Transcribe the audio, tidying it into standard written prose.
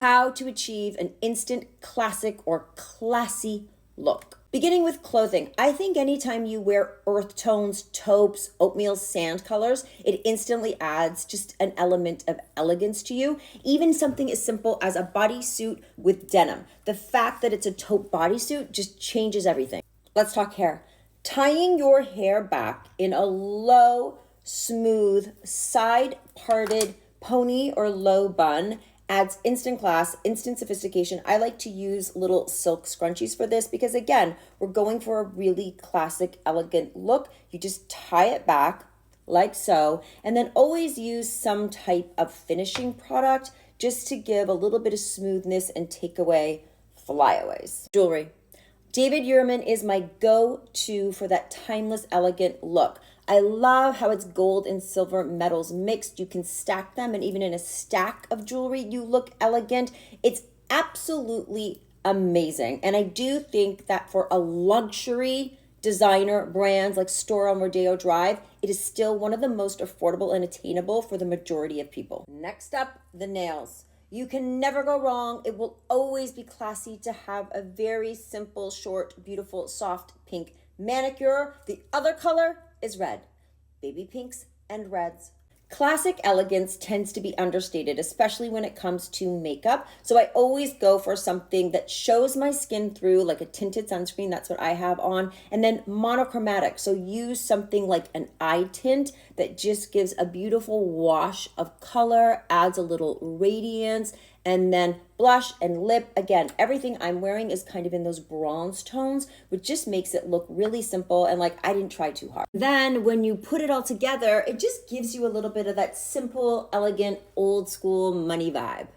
How to achieve an instant classic or classy look. Beginning with clothing, I think anytime you wear earth tones, taupes, oatmeal sand colors, it instantly adds just an element of elegance to you. Even something as simple as a bodysuit with denim. The fact that it's a taupe bodysuit just changes everything. Let's talk hair. Tying your hair back in a low, smooth, side-parted pony or low bun adds instant class, instant sophistication. I like to use little silk scrunchies for this because, again, we're going for a really classic, elegant look. You just tie it back like so, and then always use some type of finishing product just to give a little bit of smoothness and take away flyaways. Jewelry. David Yurman is my go-to for that timeless, elegant look. I love how it's gold and silver metals mixed. You can stack them, and even in a stack of jewelry, you look elegant. It's absolutely amazing. And I do think that for a luxury designer brands like Store on Rodeo Drive, it is still one of the most affordable and attainable for the majority of people. Next up, the nails. You can never go wrong. It will always be classy to have a very simple, short, beautiful, soft pink manicure. The other color is red. Baby pinks and reds. Classic elegance tends to be understated, especially when it comes to makeup. So I always go for something that shows my skin through, like a tinted sunscreen. That's what I have on. And then monochromatic. So use something like an eye tint that just gives a beautiful wash of color, adds a little radiance, and then blush and lip. Again, everything I'm wearing is kind of in those bronze tones, which just makes it look really simple and like I didn't try too hard. Then when you put it all together, it just gives you a little bit of that simple, elegant, old school money vibe.